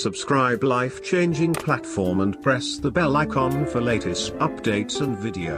Subscribe life-changing platform and press the bell icon for latest updates and video.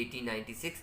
1896,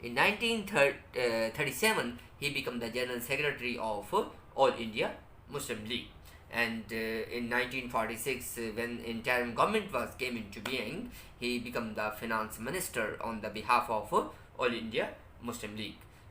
In 1937, he became the General Secretary of All India Muslim League. And in 1946, when interim government came into being, he became the Finance Minister on the behalf of All India Muslim League.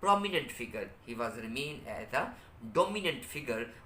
prominent figure, he was remain as a dominant figure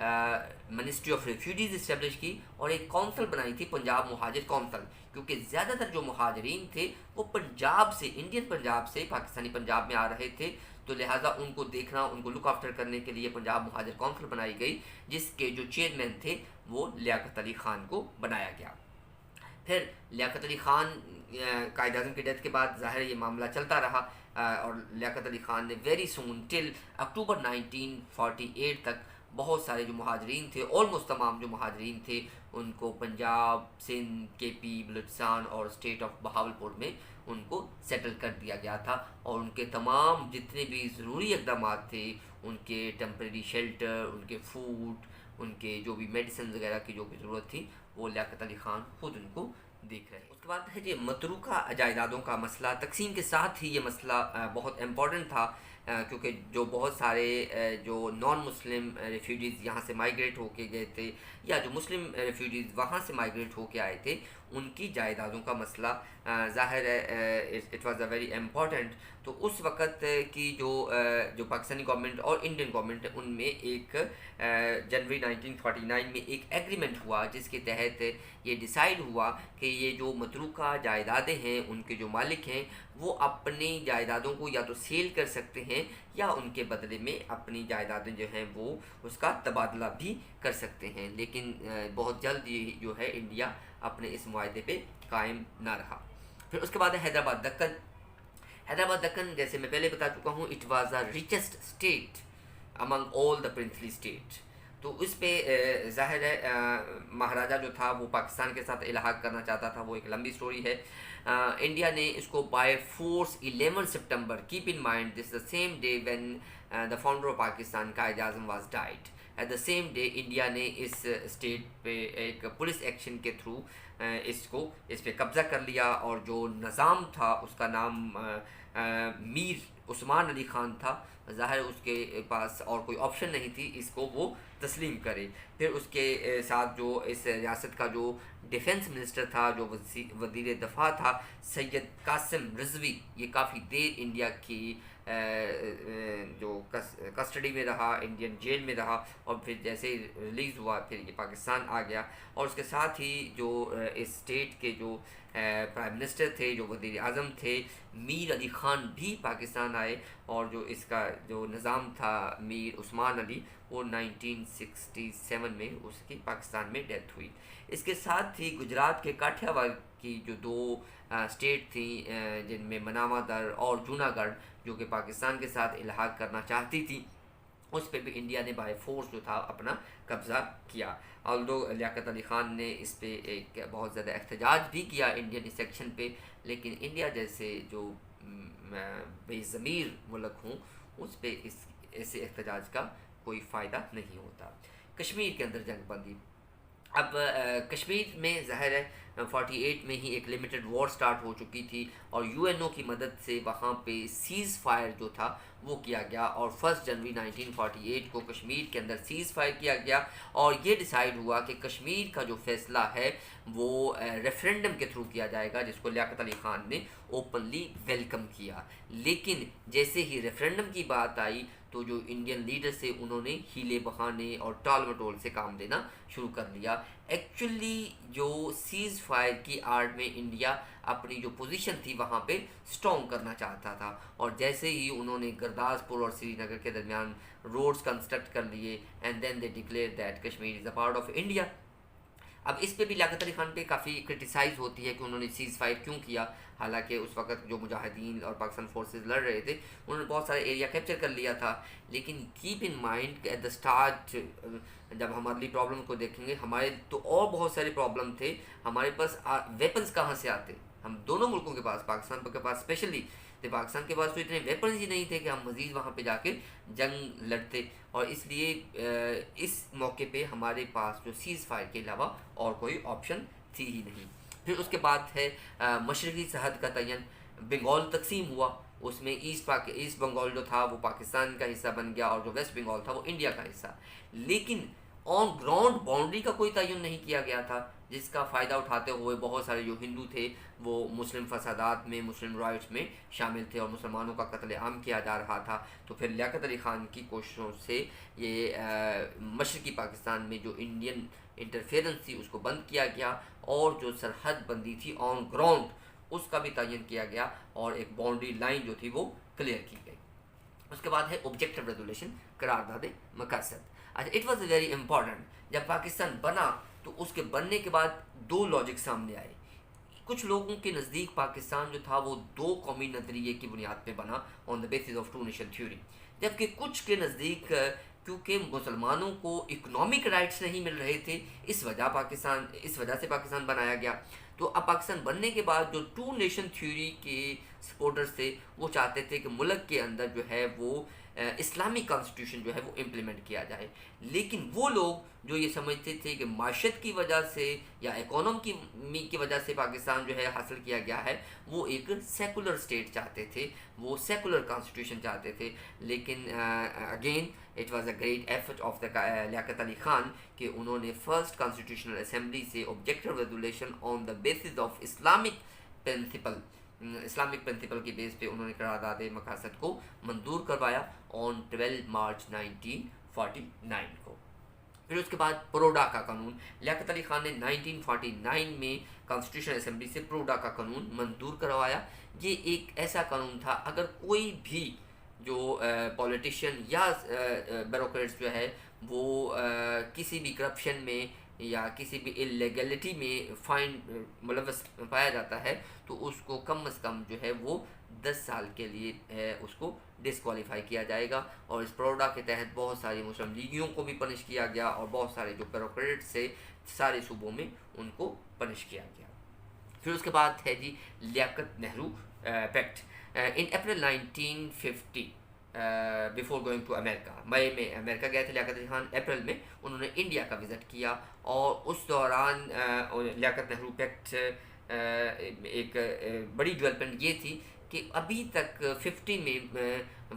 ministry of refugees establish کی اور ایک council بنائی تھی پنجاب مہاجر council, کیونکہ زیادہ تر جو مہاجرین تھے وہ پنجاب سے، انڈین پنجاب سے پاکستانی پنجاب میں آ رہے تھے، تو لہٰذا ان کو دیکھنا، ان کو لک آفٹر کرنے کے لیے پنجاب مہاجر کونسل بنائی گئی، جس کے جو چیئرمین تھے وہ لیاقت علی خان کو بنایا گیا۔ پھر لیاقت علی خان قائد اعظم کی ڈیتھ کے بعد ظاہر یہ معاملہ چلتا رہا، اور لیاقت علی خان نے ویری سون ٹل اکتوبر 1948 تک بہت سارے جو مہاجرین تھے، آلموسٹ تمام جو مہاجرین تھے ان کو پنجاب، سندھ، کے پی، بلوچستان اور اسٹیٹ آف بہاولپور میں ان کو سیٹل کر دیا گیا تھا، اور ان کے تمام جتنے بھی ضروری اقدامات تھے، ان کے ٹیمپریری شیلٹر، ان کے فوڈ، ان کے جو بھی میڈیسن وغیرہ کی جو بھی ضرورت تھی، وہ لیاقت علی خان خود ان کو دیکھ رہے ہیں۔ اس کے بعد ہے یہ متروکہ جائیدادوں کا مسئلہ۔ تقسیم کے ساتھ ہی یہ مسئلہ بہت امپورٹنٹ تھا، کیونکہ جو بہت سارے جو نان مسلم ریفیوجیز یہاں سے مائیگریٹ ہو کے گئے تھے، یا جو مسلم ریفیوجیز وہاں سے مائیگریٹ ہو کے آئے تھے، ان کی جائیدادوں کا مسئلہ ظاہر ہے it was a very important. تو اس وقت کی جو پاکستانی گورنمنٹ اور انڈین گورنمنٹ، ان میں ایک جنوری 1949 میں ایک ایگریمنٹ ہوا، جس کے تحت یہ ڈیسائیڈ ہوا کہ یہ جو متروکہ جائیدادیں ہیں، ان کے جو مالک ہیں وہ اپنی جائیدادوں کو یا تو سیل کر سکتے ہیں، یا ان کے بدلے میں اپنی جائیدادیں جو ہیں وہ اس کا تبادلہ بھی کر سکتے ہیں۔ لیکن بہت جلد یہ جو ہے انڈیا اپنے اس معاہدے پہ قائم نہ رہا۔ پھر اس کے بعد ہے حیدرآباد دکن۔ حیدرآباد دکن جیسے میں پہلے بتا چکا ہوں، it was the richest state Umang all the princely state. تو اس پہ ظاہر ہے مہاراجہ جو تھا وہ پاکستان کے ساتھ الحاق کرنا چاہتا تھا، وہ ایک لمبی سٹوری ہے۔ انڈیا نے اس کو by force 11 September, keep in mind this the same day when the founder of Pakistan Quaid Azam was died, at the same day India نے اس اسٹیٹ پہ ایک پولیس ایکشن کے تھرو اس پہ قبضہ کر لیا، اور جو نظام تھا اس کا نام میر عثمان علی خان تھا۔ ظاہر اس کے پاس اور کوئی آپشن نہیں تھی اس کو وہ تسلیم کرے۔ پھر اس کے ساتھ جو اس ریاست کا جو ڈیفنس منسٹر تھا، جو وزیر دفاع تھا، سید قاسم رضوی، یہ کافی دیر انڈیا کی جو کسٹڈی میں رہا، انڈین جیل میں رہا، اور پھر جیسے ہی ریلیز ہوا پھر یہ پاکستان آ گیا۔ اور اس کے ساتھ ہی جو اس اسٹیٹ کے جو پرائم منسٹر تھے، جو وزیر اعظم تھے، میر علی خان بھی پاکستان آئے، اور جو اس کا جو نظام تھا میر عثمان علی، وہ 1967 میں اس کی پاکستان میں ڈیتھ ہوئی۔ اس کے ساتھ ہی گجرات کے کاٹھیا واڑ کی جو دو اسٹیٹ تھیں، جن میں مناوا در اور جوناگڑھ، جو کہ پاکستان کے ساتھ الحاق کرنا چاہتی تھی، اس پہ بھی انڈیا نے بائی فورس جو تھا اپنا قبضہ کیا۔ آلدو لیاقت علی خان نے اس پہ ایک بہت زیادہ احتجاج بھی کیا انڈین اس ایکشن پہ، لیکن انڈیا جیسے جو بے ضمیر ملک ہوں، اس پہ ایسے احتجاج کا کوئی فائدہ نہیں ہوتا۔ کشمیر کے اندر جنگ بندی۔ اب کشمیر میں ظاہر ہے 48 میں ہی ایک لمیٹڈ وار سٹارٹ ہو چکی تھی، اور یو این او کی مدد سے وہاں پہ سیز فائر جو تھا وہ کیا گیا، اور 1 جنوری 1948 کو کشمیر کے اندر سیز فائر کیا گیا، اور یہ ڈیسائیڈ ہوا کہ کشمیر کا جو فیصلہ ہے وہ ریفرینڈم کے تھرو کیا جائے گا، جس کو لیاقت علی خان نے اوپنلی ویلکم کیا۔ لیکن جیسے ہی ریفرینڈم کی بات آئی تو جو انڈین لیڈرز تھے انہوں نے ہیلے بہانے اور ٹال مٹول سے کام لینا شروع کر لیا۔ ایکچولی جو سیز فائر کی آڑ میں انڈیا اپنی جو پوزیشن تھی وہاں پہ اسٹرانگ کرنا چاہتا تھا، اور جیسے ہی انہوں نے گرداسپور اور سری نگر کے درمیان روڈز کنسٹرکٹ کر لیے، and then they declare that Kashmir is a part of India. اب اس پہ بھی لیاقت علی خان پہ کافی کرٹیسائز ہوتی ہے کہ انہوں نے سیز فائر کیوں کیا، حالانکہ اس وقت جو مجاہدین اور پاکستان فورسز لڑ رہے تھے انہوں نے بہت سارے ایریا کیپچر کر لیا تھا۔ لیکن keep in mind at the start جب ہم ارلی پرابلم کو دیکھیں گے، ہمارے تو اور بہت سارے پرابلم تھے، ہمارے پاس ویپنز کہاں سے آتے، ہم دونوں ملکوں کے پاس، پاکستان کے پاس اسپیشلی پاکستان کے پاس تو اتنے ویپنز ہی نہیں تھے کہ ہم مزید وہاں پہ جا کے جنگ لڑتے، اور اس لیے اس موقع پہ ہمارے پاس جو سیز فائر کے علاوہ اور کوئی آپشن تھی ہی نہیں۔ پھر اس کے بعد ہے مشرقی سرحد کا تعین۔ بنگال تقسیم ہوا، اس میں ایسٹ بنگال جو تھا وہ پاکستان کا حصہ بن گیا، اور جو ویسٹ بنگال تھا وہ انڈیا کا حصہ۔ لیکن آن گراؤنڈ باؤنڈری کا کوئی تعین نہیں کیا گیا تھا، جس کا فائدہ اٹھاتے ہوئے بہت سارے جو ہندو تھے وہ مسلم فسادات میں، مسلم رائٹس میں شامل تھے اور مسلمانوں کا قتل عام کیا جا رہا تھا۔ تو پھر لیاقت علی خان کی کوششوں سے یہ مشرقی پاکستان میں جو انڈین انٹرفیرنس تھی اس کو بند کیا گیا، اور جو سرحد بندی تھی آن گراؤنڈ اس کا بھی تعین کیا گیا، اور ایک باؤنڈری لائن جو تھی وہ کلیئر کی گئی۔ اس کے بعد ہے آبجیکٹو ریزولوشن، قرارداد مقاصد۔ اچھا، اٹ واز ویری امپورٹنٹ۔ جب پاکستان بنا تو اس کے بننے کے بعد دو لاجک سامنے آئے۔ کچھ لوگوں کے نزدیک پاکستان جو تھا وہ دو قومی نظریے کی بنیاد پہ بنا، on the basis of two nation theory, جبکہ کچھ کے نزدیک کیونکہ مسلمانوں کو اکنامک رائٹس نہیں مل رہے تھے اس وجہ سے پاکستان بنایا گیا۔ تو اب پاکستان بننے کے بعد جو ٹو نیشن تھیوری کے سپورٹرز تھے وہ چاہتے تھے کہ ملک کے اندر جو ہے وہ اسلامی کانسٹیٹیوشن جو ہے وہ امپلیمنٹ کیا جائے، لیکن وہ لوگ جو یہ سمجھتے تھے کہ معیشت کی وجہ سے یا اکانومی کی وجہ سے پاکستان جو ہے حاصل کیا گیا ہے، وہ ایک سیکولر اسٹیٹ چاہتے تھے، وہ سیکولر کانسٹیٹیوشن چاہتے تھے۔ لیکن again it was a great effort of the Liaquat Ali Khan کہ انہوں نے فرسٹ کانسٹیٹیوشنل اسمبلی سے objective resolution on the basis of Islamic principle کی بیس پہ انہوں نے قرارداد مقاصد کو منظور کروایا آن 12 مارچ 1949 کو۔ پھر اس کے بعد پروڈا کا قانون، لیاقت علی خان نے 1949 میں کانسٹیٹیوشن اسمبلی سے پروڈا کا قانون منظور کروایا۔ یہ ایک ایسا قانون تھا اگر کوئی بھی جو پولیٹیشین یا بیوروکریٹس جو ہے وہ کسی بھی کرپشن میں یا کسی بھی اللیگلٹی میں ملوث پایا جاتا ہے تو اس کو کم از کم جو ہے وہ 10 سال کے لیے اس کو ڈسکوالیفائی کیا جائے گا، اور اس پروڈا کے تحت بہت ساری مسلم لیگیوں کو بھی پنش کیا گیا، اور بہت سارے جو بیوروکریٹس سے سارے صوبوں میں ان کو پنش کیا گیا۔ پھر اس کے بعد ہے جی Liaquat Nehru pact. In April 1950 before going to America, مئی میں امریکہ گئے تھے لیاقت علی خان، اپریل میں انہوں نے انڈیا کا وزٹ کیا، اور اس دوران لیاقت نہرو پیکٹ ایک بڑی ڈیولپمنٹ یہ تھی کہ ابھی تک 50 میں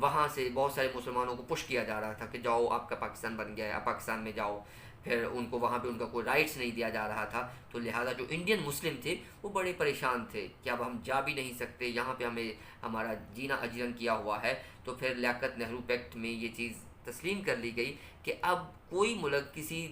وہاں سے بہت سارے مسلمانوں کو پش کیا جا رہا تھا کہ جاؤ آپ کا پاکستان بن گیا ہے، آپ پاکستان میں جاؤ، پھر ان کو وہاں پہ ان کا کوئی رائٹس نہیں دیا جا رہا تھا، تو لہٰذا جو انڈین مسلم تھے وہ بڑے پریشان تھے کہ اب ہم جا بھی نہیں سکتے، یہاں پہ ہمیں ہمارا جینا اجرن کیا ہوا ہے۔ تو پھر لیاقت نہرو پیکٹ میں یہ چیز تسلیم کر لی گئی کہ اب کوئی ملک کسی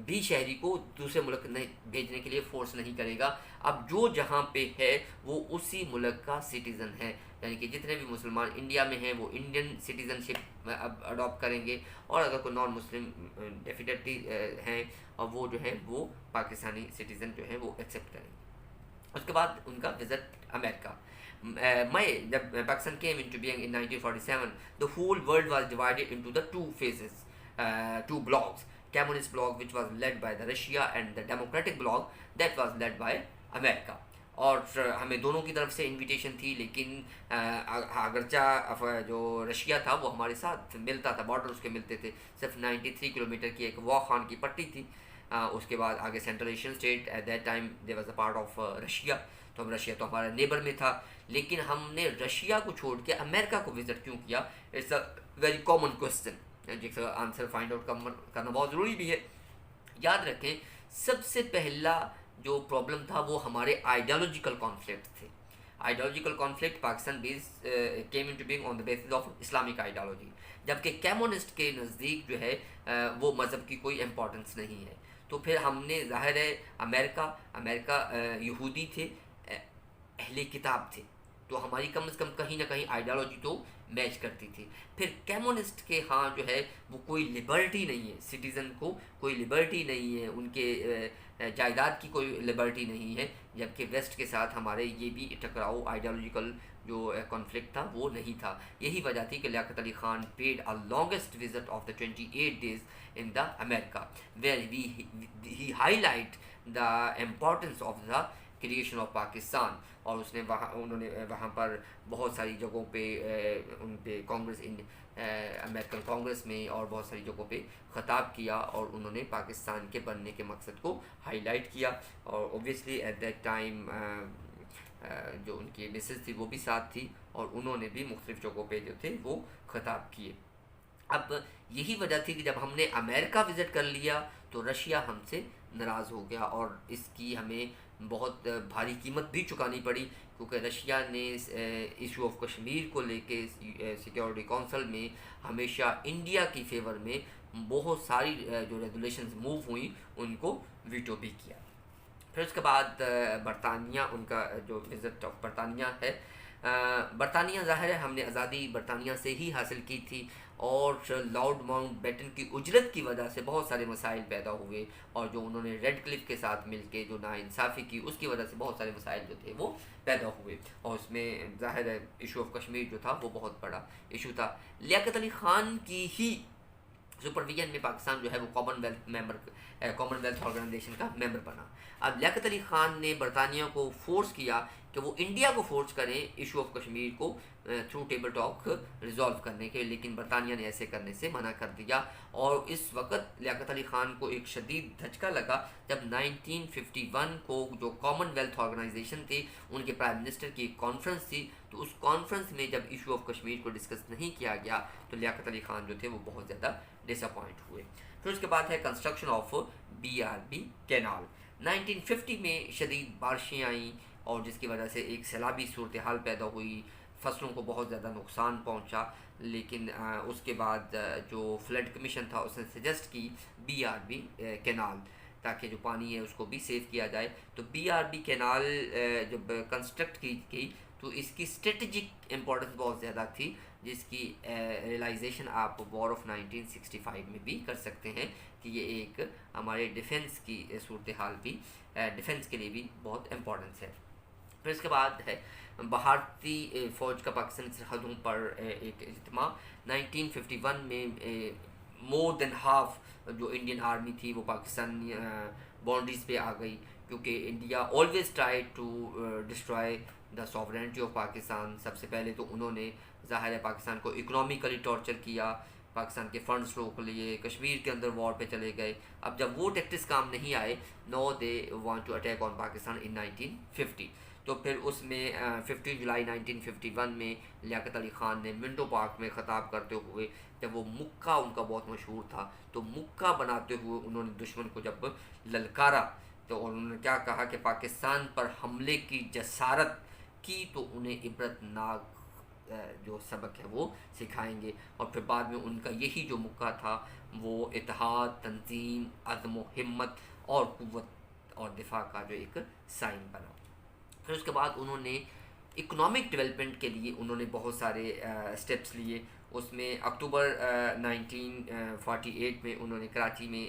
بھی شہری کو دوسرے ملک بھیجنے کے لیے فورس نہیں کرے گا، اب جو جہاں پہ ہے وہ اسی ملک کا سٹیزن ہے، یعنی کہ جتنے بھی مسلمان انڈیا میں ہیں وہ انڈین سٹیزن شپ اب اڈاپٹ کریں گے، اور اگر کوئی نان مسلم ڈیفینیٹلی ہیں اور وہ جو ہے وہ پاکستانی سٹیزن جو ہے وہ ایکسیپٹ کریں گے۔ اس کے بعد ان کا visit America. May, Pakistan came into being in 1947. The whole world was divided into the two phases, two blocks. Communist bloc, which was led by the Russia, and the democratic bloc that was led by America. اور ہمیں دونوں کی طرف سے invitation تھی، لیکن اگرچہ جو رشیا تھا وہ ہمارے ساتھ ملتا تھا، بارڈر اس کے ملتے تھے، صرف 93 کلومیٹر کی ایک واق خان کی پٹی تھی۔ اس کے بعد آگے central Asian state, at that time they was a part of Russia, تو ہم رشیا تو ہمارا نیبر میں تھا، لیکن ہم نے رشیا کو چھوڑ کے امریکہ کو وزٹ کیوں کیا؟ It's a very common question, جس کا آنسر فائنڈ آؤٹ کرنا بہت ضروری بھی ہے۔ یاد رکھیں سب سے پہلا جو پرابلم تھا وہ ہمارے آئیڈیالوجیکل کانفلکٹ تھے۔ Ideological conflict Pakistan came into being on the basis of Islamic ideology, جبکہ کیمونسٹ کے نزدیک جو ہے وہ مذہب کی کوئی امپورٹنس نہیں ہے۔ تو پھر ہم نے ظاہر ہے امریکہ یہودی تھے، اہل کتاب تھے، تو ہماری کم از کم کہیں نہ کہیں آئیڈیالوجی تو میچ کرتی تھی۔ پھر کیمونسٹ کے ہاں جو ہے وہ کوئی لبرٹی نہیں ہے، سٹیزن کو کوئی لبرٹی نہیں ہے، ان کے جائیداد کی کوئی لبرٹی نہیں ہے، جبکہ ویسٹ کے ساتھ ہمارے یہ بھی ٹکراؤ آئیڈیالوجیکل جو کانفلکٹ تھا وہ نہیں تھا۔ یہی وجہ تھی کہ Liaquat Ali Khan paid a longest visit of the 28 days in the America, where he highlight the importance of the creation of Pakistan، اور انہوں نے وہاں پر بہت ساری جگہوں پہ ان پہ کانگریس امریکن کانگریس میں اور بہت ساری جگہوں پہ خطاب کیا، اور انہوں نے پاکستان کے بننے کے مقصد کو ہائی لائٹ کیا، اور اوبویسلی ایٹ دیٹ ٹائم جو ان کی مسز تھی وہ بھی ساتھ تھی، اور انہوں نے بھی مختلف جگہوں پہ جو تھے وہ خطاب کیے۔ اب یہی وجہ تھی کہ جب ہم نے امریکہ وزٹ کر لیا تو رشیا ہم سے ناراض ہو گیا، اور اس کی ہمیں بہت بھاری قیمت بھی چکانی پڑی، کیونکہ رشیا نے ایشو آف کشمیر کو لے کے سیکیورٹی کونسل میں ہمیشہ انڈیا کی فیور میں بہت ساری جو ریگولیشنز موو ہوئیں ان کو ویٹو بھی کیا۔ پھر اس کے بعد برطانیہ، ان کا جو وزٹ آف برطانیہ ہے، برطانیہ ظاہر ہے ہم نے آزادی برطانیہ سے ہی حاصل کی تھی، اور لارڈ ماؤنٹ بیٹن کی اجرت کی وجہ سے بہت سارے مسائل پیدا ہوئے، اور جو انہوں نے ریڈ کلف کے ساتھ مل کے جو ناانصافی کی اس کی وجہ سے بہت سارے مسائل جو تھے وہ پیدا ہوئے، اور اس میں ظاہر ہے ایشو آف کشمیر جو تھا وہ بہت بڑا ایشو تھا۔ لیاقت علی خان کی ہی سپرویژن میں پاکستان جو ہے وہ کامن ویلتھ آرگنائزیشن کا ممبر بنا۔ اب لیاقت علی خان نے برطانیہ کو فورس کیا کہ وہ انڈیا کو فورس کریں ایشو آف کشمیر کو تھرو ٹیبل ٹاک ریزالو کرنے کے، لیکن برطانیہ نے ایسے کرنے سے منع کر دیا، اور اس وقت لیاقت علی خان کو ایک شدید دھچکا لگا جب 1951 کو جو کامن ویلتھ آرگنائزیشن تھی ان کے پرائم منسٹر کی ایک کانفرنس تھی، تو اس کانفرنس میں جب ایشو آف کشمیر کو ڈسکس نہیں کیا گیا تو لیاقت علی خان جو تھے وہ بہت زیادہ ڈس اپوائنٹ ہوئے۔ پھر اس کے بعد ہے کنسٹرکشن آف BRB کینال۔ 1950 میں شدید بارشیں آئیں، اور جس کی وجہ سے ایک سیلابی صورتحال پیدا ہوئی، فصلوں کو بہت زیادہ نقصان پہنچا، لیکن اس کے بعد جو فلڈ کمیشن تھا اس نے سجیسٹ کی BRB کینال، تاکہ جو پانی ہے اس کو بھی سیو کیا جائے۔ تو BRB کینال جب کنسٹرکٹ کی گئی تو اس کی اسٹریٹجک امپورٹنس بہت زیادہ تھی، جس کی ریئلائزیشن آپ وار آف 1965 میں بھی کر سکتے ہیں کہ یہ ایک ہمارے ڈیفنس کی صورتحال بھی، ڈیفنس کے لیے بھی بہت امپورٹنس ہے۔ پھر اس کے بعد ہے بھارتی فوج کا پاکستانی سرحدوں پر ایک اجتماع۔ 1951 میں مور دین ہاف جو انڈین آرمی تھی وہ پاکستانی باؤنڈریز پہ آ گئی، کیونکہ India always try to destroy the sovereignty of Pakistan. سب سے پہلے تو انہوں نے ظاہر ہے پاکستان کو اکنامیکلی ٹارچر کیا، پاکستان کے فنڈز روک لیے، کشمیر کے اندر وار پہ چلے گئے۔ اب جب وہ ٹیکٹس کام نہیں آئے، no they want to attack on Pakistan in 1950، تو پھر اس میں 15 جولائی 1951 میں لیاقت علی خان نے منٹو پارک میں خطاب کرتے ہوئے، جب وہ مکہ ان کا بہت مشہور تھا، تو مکہ بناتے ہوئے انہوں نے دشمن کو جب للکارا تو انہوں نے کیا کہا کہ پاکستان پر حملے کی جسارت کی تو انہیں عبرت ناک جو سبق ہے وہ سکھائیں گے، اور پھر بعد میں ان کا یہی جو مکہ تھا وہ اتحاد، تنظیم، عزم و ہمت اور قوت اور دفاع کا جو ایک سائن بنا۔ پھر اس کے بعد انہوں نے اکنامک ڈیولپمنٹ کے لیے انہوں نے بہت سارے اسٹیپس لیے۔ اس میں اکتوبر 1948 میں انہوں نے کراچی میں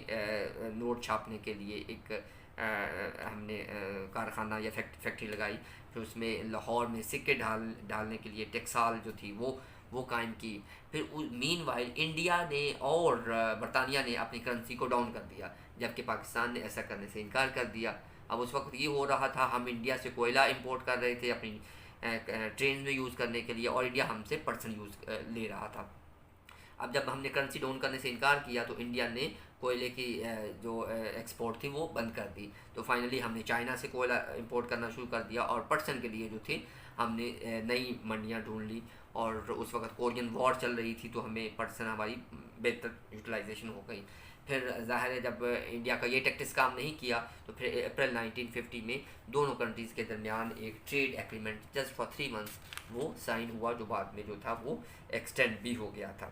نوٹ چھاپنے کے لیے ایک ہم نے کارخانہ یا فیکٹری لگائی۔ پھر اس میں لاہور میں سکے ڈالنے کے لیے ٹیکسال جو تھی وہ قائم کی۔ پھر مین وائل انڈیا نے اور برطانیہ نے اپنی کرنسی کو ڈاؤن کر دیا، جبکہ پاکستان نے ایسا کرنے سے انکار کر دیا۔ اب اس وقت یہ ہو رہا تھا، ہم انڈیا سے کوئلہ امپورٹ کر رہے تھے اپنی ٹرین میں یوز کرنے کے لیے، اور انڈیا ہم سے پرسن لے رہا تھا۔ اب جب ہم نے کرنسی ڈاؤن کرنے سے انکار کیا تو انڈیا نے کوئلے کی جو ایکسپورٹ تھی وہ بند کر دی، تو فائنلی ہم نے چائنا سے کوئلہ امپورٹ کرنا شروع کر دیا، اور پرسن کے لیے جو تھے ہم نے نئی منڈیاں ڈھونڈ لی، اور اس وقت کورین وار چل رہی تھی تو ہمیں پرسن ہماری بہتر یوٹیلائزیشن ہو گئی۔ پھر ظاہر ہے جب انڈیا کا یہ ٹیکٹس کام نہیں کیا تو پھر اپریل 1950 میں دونوں کنٹریز کے درمیان ایک trade agreement just for 3 months وہ سائن ہوا، جو بعد میں جو تھا وہ ایکسٹینڈ بھی ہو گیا تھا۔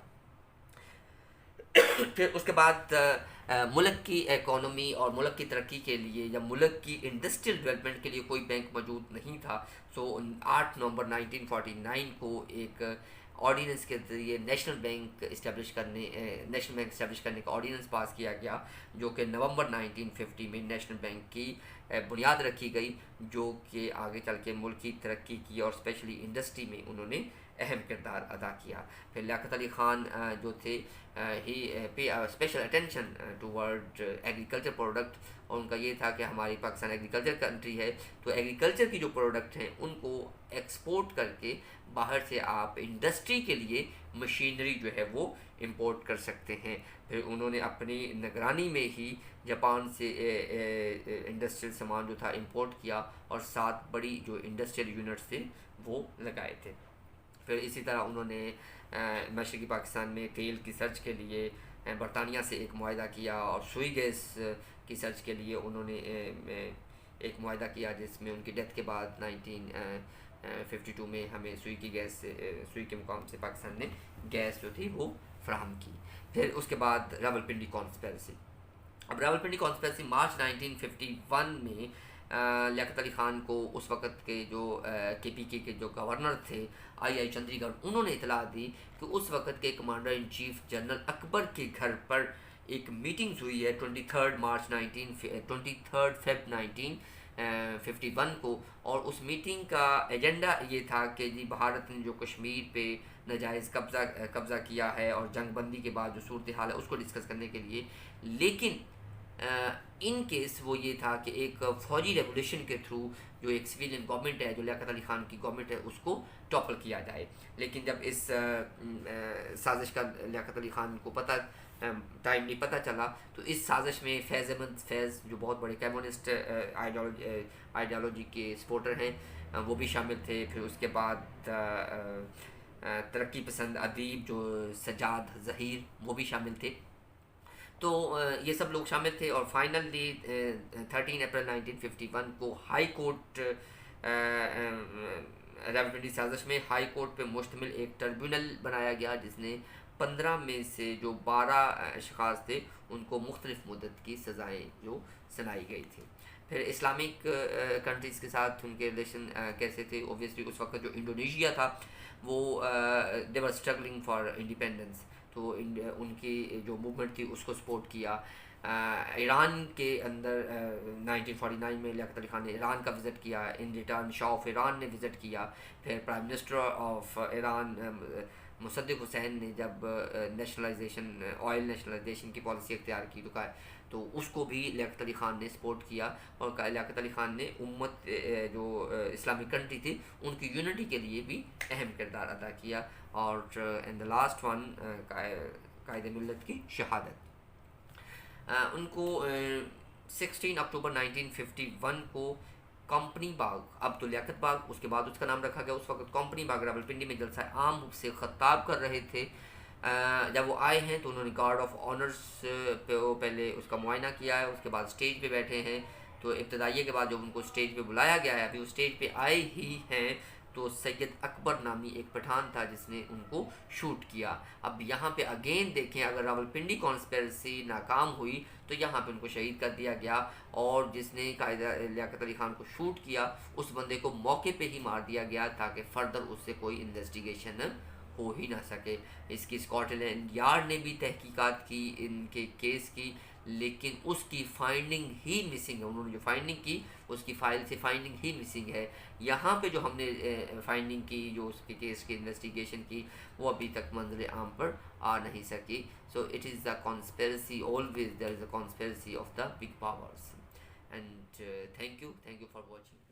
پھر اس کے بعد ملک کی اکانومی اور ملک کی ترقی کے لیے یا ملک کی انڈسٹریل ڈیولپمنٹ کے لیے کوئی بینک موجود نہیں تھا، سو 8 نومبر 1949 کو ایک آرڈیننس کے ذریعے نیشنل بینک اسٹیبلش کرنے کا آرڈیننس پاس کیا گیا، جو کہ نومبر 1950 میں نیشنل بینک کی بنیاد رکھی گئی، جو کہ آگے چل کے ملک کی ترقی کی اور اسپیشلی انڈسٹری میں انہوں نے اہم کردار ادا کیا۔ پھر لیاقت علی خان جو تھے ہی paid special attention toward agriculture product, اور ان کا یہ تھا کہ ہماری پاکستان ایگریکلچر کنٹری ہے، تو ایگریکلچر کی جو پروڈکٹ ہیں ان کو ایکسپورٹ کر کے باہر سے آپ انڈسٹری کے لیے مشینری جو ہے وہ امپورٹ کر سکتے ہیں۔ پھر انہوں نے اپنی نگرانی میں ہی جاپان سے انڈسٹریل سامان جو تھا امپورٹ کیا، اور 7 بڑی جو انڈسٹریل یونٹس تھے وہ لگائے تھے۔ پھر اسی طرح انہوں نے مشرقی پاکستان میں تیل کی سرچ کے لیے برطانیہ سے ایک معاہدہ کیا، اور سوئی گیس کی سرچ کے لیے انہوں نے ایک معاہدہ کیا، جس میں ان کی ڈیتھ کے بعد 1952 میں ہمیں سوئی کی گیس سوئی کے مقام سے پاکستان نے گیس جو تھی وہ فراہم کی۔ پھر اس کے بعد راولپنڈی کانسپیرسی۔ اب راولپنڈی کانسپیرسی مارچ 1951 میں لیاقت علی خان کو اس وقت کے جو کے پی کے جو گورنر تھے آئی چندی گڑھ، انہوں نے اطلاع دی کہ اس وقت کے کمانڈر ان چیف جنرل اکبر کے گھر پر ایک میٹنگ ہوئی ہے 23 فیب 1951 کو، اور اس میٹنگ کا ایجنڈا یہ تھا کہ جی بھارت نے جو کشمیر پہ ناجائز قبضہ کیا ہے اور جنگ بندی کے بعد جو صورتحال ہے اس کو ڈسکس کرنے کے لیے، لیکن ان کیس وہ یہ تھا کہ ایک فوجی ریولیوشن کے تھرو جو ایک سویلین گورنمنٹ ہے، جو لیاقت علی خان کی گورنمنٹ ہے، اس کو ٹاپل کیا جائے۔ لیکن جب اس سازش کا لیاقت علی خان کو ٹائملی پتہ چلا، تو اس سازش میں فیض احمد فیض جو بہت بڑے کمیونسٹ آئیڈیالوجی کے سپورٹر ہیں وہ بھی شامل تھے۔ پھر اس کے بعد ترقی پسند ادیب جو سجاد ظہیر وہ بھی شامل تھے، تو یہ سب لوگ شامل تھے۔ اور فائنلی 13 اپریل 1951 کو ہائی کورٹ راولپنڈی سازش میں ہائی کورٹ پہ مشتمل ایک ٹربیونل بنایا گیا، جس نے 15 میں سے جو 12 اشخاص تھے ان کو مختلف مدت کی سزائیں جو سنائی گئی تھی۔ پھر اسلامک کنٹریز کے ساتھ ان کے ریلیشن کیسے تھے؟ اوبویسلی اس وقت جو انڈونیشیا تھا وہ دے ور اسٹرگلنگ فار انڈیپینڈنس، تو ان کی جو موومنٹ تھی اس کو سپورٹ کیا۔ ایران کے اندر 1949 میں لیاقت علی خان نے ایران کا وزٹ کیا، in return Shah of Iran نے وزٹ کیا۔ پھر پرائم منسٹر آف ایران مصدق حسین نے جب آئل نیشنلائزیشن کی پالیسی اختیار کی تو اس کو بھی لیاقت علی خان نے سپورٹ کیا، اور لیاقت علی خان نے امت جو اسلامک کنٹری تھی ان کی یونٹی کے لیے بھی اہم کردار ادا کیا۔ اور ان دا لاسٹ ون قائد ملت کی شہادت، ان کو 16 اکتوبر 1951 کو کمپنی باغ، اب تو لیاقت باغ اس کے بعد اس کا نام رکھا گیا، اس وقت کمپنی باغ راولپنڈی میں جلسہ عام سے خطاب کر رہے تھے۔ جب وہ آئے ہیں تو انہوں نے گارڈ آف آنرس پہ پہلے اس کا معائنہ کیا ہے، اس کے بعد اسٹیج پہ بیٹھے ہیں۔ تو ابتدائیے کے بعد جب ان کو اسٹیج پہ بلایا گیا ہے، ابھی وہ اسٹیج پہ آئے ہی ہیں تو سید اکبر نامی ایک پٹھان تھا جس نے ان کو شوٹ کیا۔ اب یہاں پہ اگین دیکھیں، اگر راولپنڈی کانسپیرسی ناکام ہوئی تو یہاں پہ ان کو شہید کر دیا گیا، اور جس نے قائد لیاقت علی خان کو شوٹ کیا اس بندے کو موقع پہ ہی مار دیا گیا تاکہ فردر اس سے کوئی انویسٹیگیشن ہو ہی نہ سکے۔ اس کی اسکاٹ لینڈ یارڈ نے بھی تحقیقات کی ان کے کیس کی، لیکن اس کی فائنڈنگ ہی مسنگ ہے۔ انہوں نے جو فائنڈنگ کی اس کی فائل سے فائنڈنگ ہی مسنگ ہے۔ یہاں پہ جو ہم نے فائنڈنگ کی، جو اس کے کیس کی انویسٹیگیشن کی، وہ ابھی تک منظر عام پر آ نہیں سکی۔ So it is the conspiracy, always there is a conspiracy of the big powers. And thank you for watching.